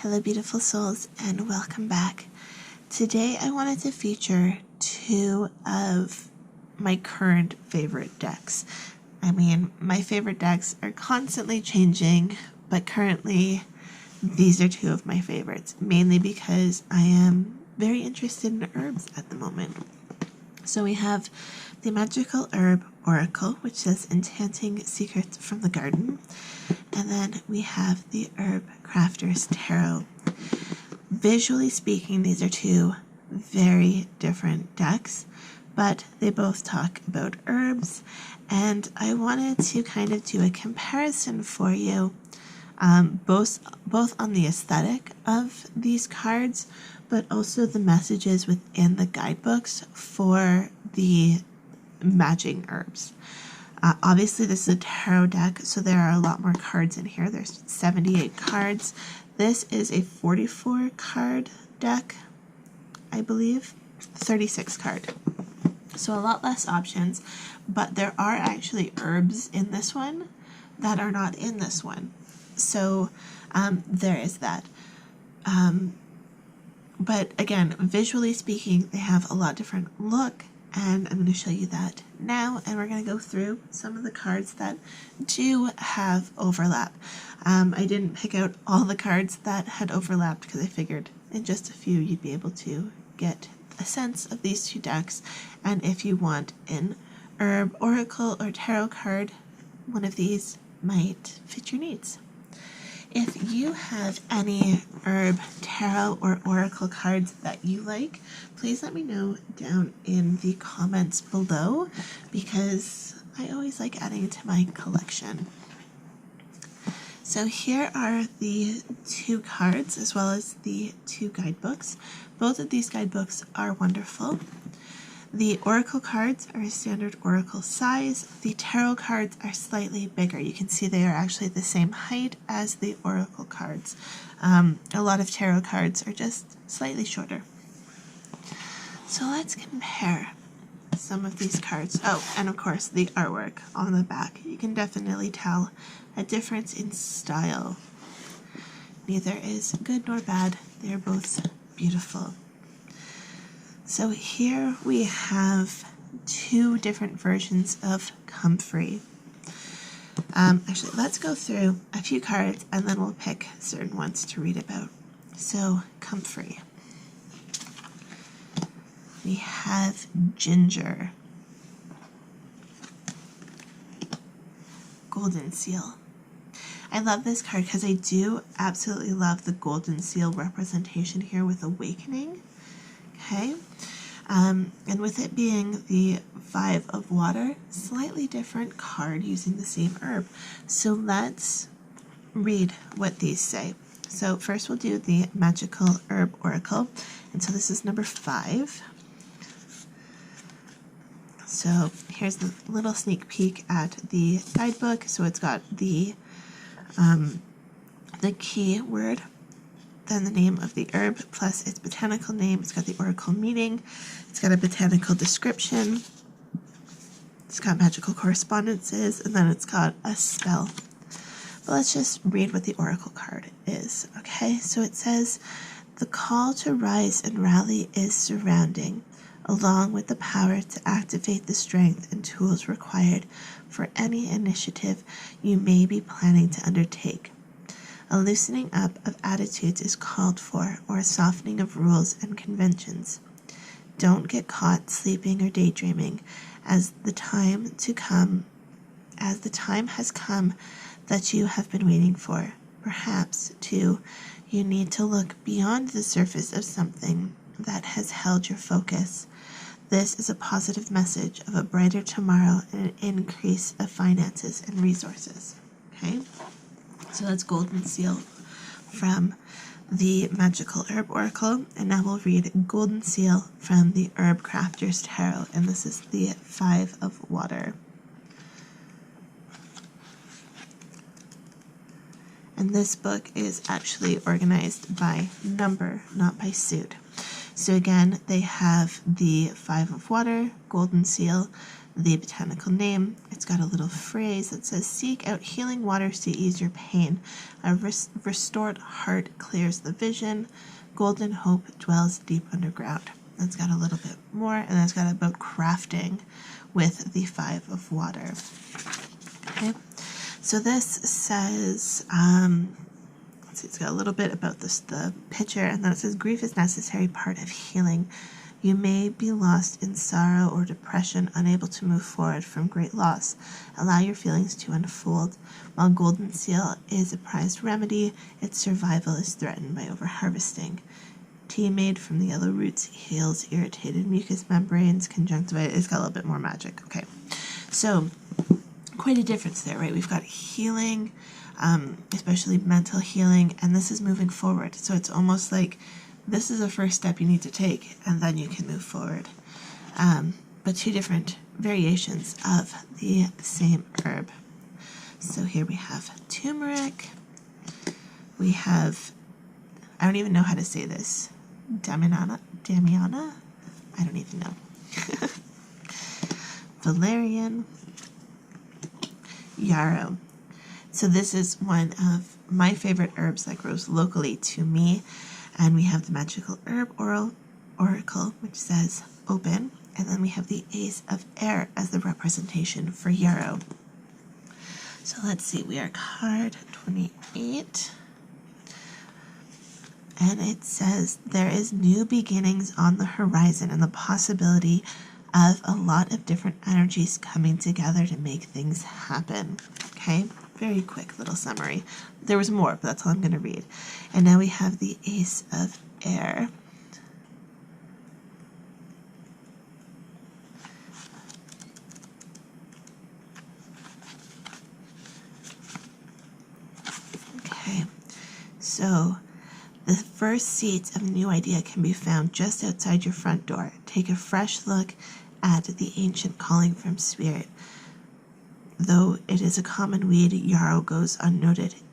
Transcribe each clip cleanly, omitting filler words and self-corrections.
Hello beautiful souls and welcome back. Today I wanted to feature two of my current favorite decks. I mean, my favorite decks are constantly changing, but currently these are two of my favorites, mainly because I am very interested in herbs at the moment. So we have the Magickal Herb Oracle, which says Enchanting Secrets from the Garden. And then we have the Herbcrafter's Tarot. Visually speaking, these are two very different decks, but they both talk about herbs. And I wanted to kind of do a comparison for you, both on the aesthetic of these cards, but also the messages within the guidebooks for the matching herbs. Obviously this is a tarot deck, so there are a lot more cards in here. There's 78 cards. This is a 44 card deck, I believe, 36 card. So a lot less options, but there are actually herbs in this one that are not in this one. So there is that. But again, visually speaking, they have a lot different look, and I'm going to show you that now, and we're going to go through some of the cards that do have overlap. I didn't pick out all the cards that had overlapped because I figured in just a few you'd be able to get a sense of these two decks, and if you want an herb, oracle, or tarot card, one of these might fit your needs. If you have any herb, tarot, or oracle cards that you like, please let me know down in the comments below, because I always like adding to my collection. So here are the two cards as well as the two guidebooks. Both of these guidebooks are wonderful. The oracle cards are a standard oracle size. The tarot cards are slightly bigger. You can see they are actually the same height as the oracle cards. A lot of tarot cards are just slightly shorter. So let's compare some of these cards. Oh, and of course the artwork on the back. You can definitely tell a difference in style. Neither is good nor bad. They are both beautiful. So here we have two different versions of Comfrey. Actually, let's go through a few cards and then we'll pick certain ones to read about. So, Comfrey. We have Ginger. Golden Seal. I love this card because I do absolutely love the Golden Seal representation here with Awakening. Okay, and with it being the 5 of Water, slightly different card using the same herb. So let's read what these say. So first we'll do the Magickal Herb Oracle, and so this is number 5. So here's the little sneak peek at the guidebook. So it's got the key word, then the name of the herb plus its botanical name. It's got the oracle meaning. It's got a botanical description. It's got magical correspondences, and then it's got a spell. But let's just read what the oracle card is. Okay, so it says, the call to rise and rally is surrounding, along with the power to activate the strength and tools required for any initiative you may be planning to undertake. A loosening up of attitudes is called for, or a softening of rules and conventions. Don't get caught sleeping or daydreaming, as the time has come that you have been waiting for. Perhaps, too, you need to look beyond the surface of something that has held your focus. This is a positive message of a brighter tomorrow and an increase of finances and resources. Okay? So that's Golden Seal from the Magickal Herb Oracle, and now we'll read Golden Seal from the Herbcrafter's Tarot, and this is the 5 of Water. And this book is actually organized by number, not by suit. So again, they have the 5 of Water, Golden Seal, the botanical name. It's got a little phrase that says, seek out healing waters to ease your pain. A restored heart clears the vision. Golden hope dwells deep underground. That's got a little bit more, and it's got about crafting with the 5 of water. Okay, so this says, let's see, it's got a little bit about the picture, and then it says, grief is necessary part of healing. You may be lost in sorrow or depression, unable to move forward from great loss. Allow your feelings to unfold. While golden seal is a prized remedy, its survival is threatened by overharvesting. Tea made from the yellow roots heals irritated mucous membranes, conjunctivitis. It's got a little bit more magic. Okay, so quite a difference there, right? We've got healing, especially mental healing, and this is moving forward. So it's almost like this is the first step you need to take, and then you can move forward. But 2 different variations of the same herb. So here we have turmeric. We have, I don't even know how to say this, Damiana? I don't even know. Valerian, yarrow. So this is one of my favorite herbs that grows locally to me. And we have the Magickal Herb Oracle, which says open. And then we have the Ace of Air as the representation for yarrow. So let's see, we are card 28. And it says, there is new beginnings on the horizon and the possibility of a lot of different energies coming together to make things happen. Okay, very quick little summary. There was more, but that's all I'm going to read. And now we have the Ace of Air. Okay, so the first seeds of a new idea can be found just outside your front door. Take a fresh look at the ancient calling from spirit. Though it is a common weed, yarrow goes unnoticed.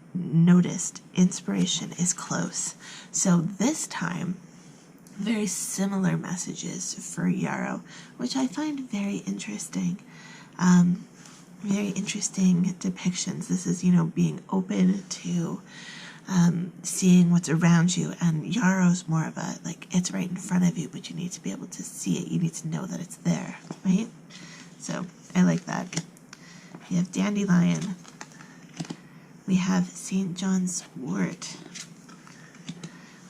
Inspiration is close. So this time, very similar messages for yarrow, which I find very interesting. Very interesting depictions. This is, being open to seeing what's around you, and yarrow's more of a, it's right in front of you, but you need to be able to see it. You need to know that it's there, right? So I like that. We have dandelion. We have St. John's wort.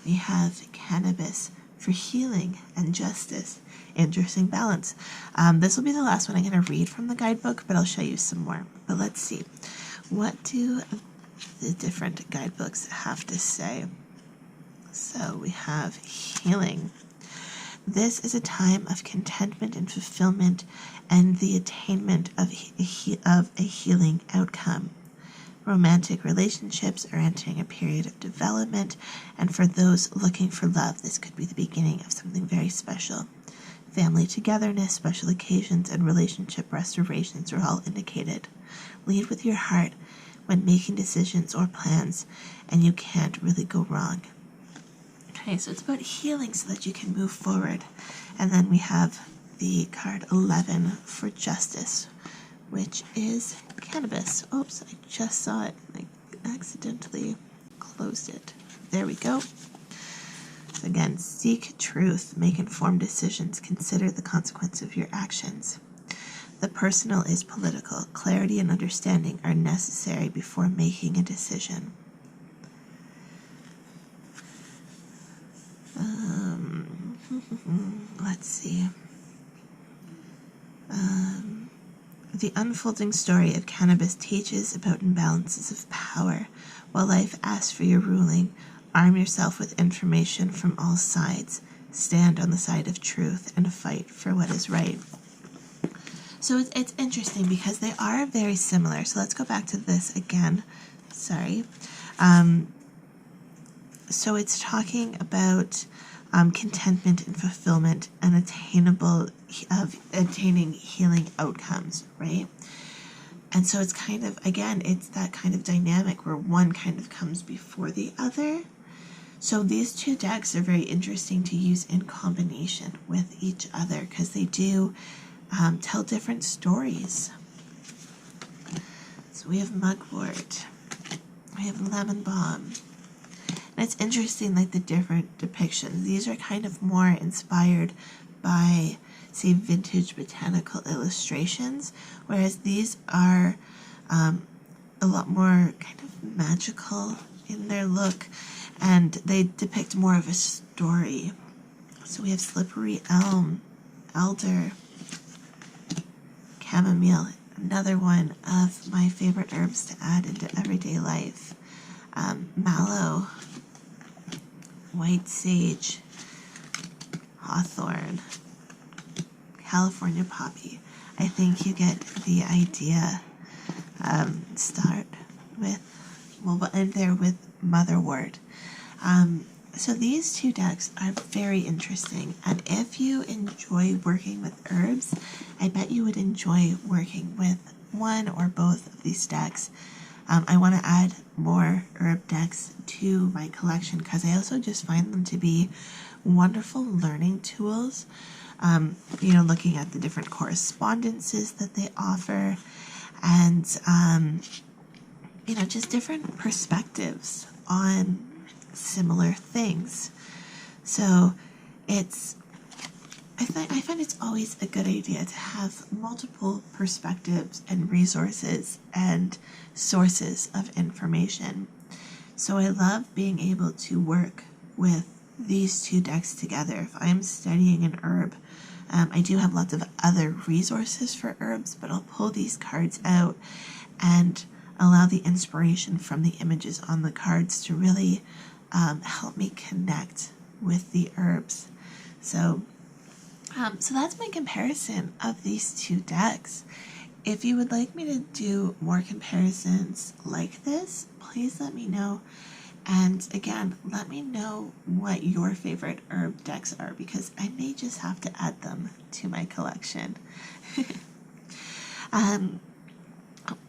We have cannabis for healing and justice. Interesting balance. This will be the last one I'm going to read from the guidebook, but I'll show you some more. But let's see. What do the different guidebooks have to say? So we have healing. This is a time of contentment and fulfillment and the attainment of a healing outcome. Romantic relationships are entering a period of development, and for those looking for love, this could be the beginning of something very special. Family togetherness, special occasions, and relationship restorations are all indicated. Lead with your heart when making decisions or plans, and you can't really go wrong. Okay, so it's about healing so that you can move forward. And then we have the card 11 for justice, which is cannabis. Oops, I just saw it. I accidentally closed it. There we go. So again, seek truth, make informed decisions, consider the consequence of your actions. The personal is political. Clarity and understanding are necessary before making a decision. Let's see. The unfolding story of cannabis teaches about imbalances of power. While life asks for your ruling, arm yourself with information from all sides. Stand on the side of truth and fight for what is right. So it's interesting because they are very similar. So let's go back to this again. Sorry. So it's talking about contentment and fulfillment and attaining healing outcomes, right? And so it's kind of, again, it's that kind of dynamic where one kind of comes before the other. So these 2 decks are very interesting to use in combination with each other because they do tell different stories. So we have mugwort, we have lemon balm. And it's interesting, like the different depictions. These are kind of more inspired by, say, vintage botanical illustrations, whereas these are a lot more kind of magical in their look, and they depict more of a story. So we have slippery elm, elder, chamomile, another one of my favorite herbs to add into everyday life, mallow, white sage, hawthorn, California poppy. I think you get the idea. Start with, well, we'll end there with motherwort. So these two decks are very interesting, and if you enjoy working with herbs, I bet you would enjoy working with one or both of these decks. I want to add more herb decks to my collection because I also just find them to be wonderful learning tools. You know, looking at the different correspondences that they offer, and you know, just different perspectives on similar things. So I find it's always a good idea to have multiple perspectives and resources and sources of information. So I love being able to work with these two decks together. If I'm studying an herb, I do have lots of other resources for herbs, but I'll pull these cards out and allow the inspiration from the images on the cards to really help me connect with the herbs. So that's my comparison of these two decks. If you would like me to do more comparisons like this, please let me know. And again, let me know what your favorite herb decks are, because I may just have to add them to my collection.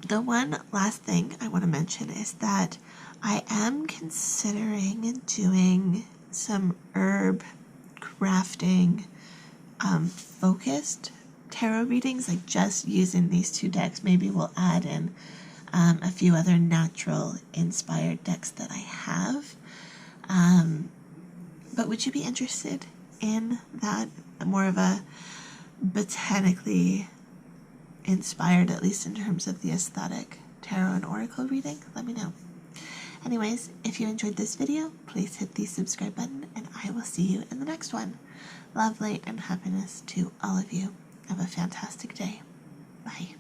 The one last thing I want to mention is that I am considering doing some herb crafting focused tarot readings, like just using these two decks. Maybe we'll add in a few other natural inspired decks that I have. But would you be interested in that? More of a botanically inspired, at least in terms of the aesthetic, tarot and oracle reading? Let me know. Anyways, if you enjoyed this video, please hit the subscribe button, and I will see you in the next one. Love, light, and happiness to all of you. Have a fantastic day. Bye.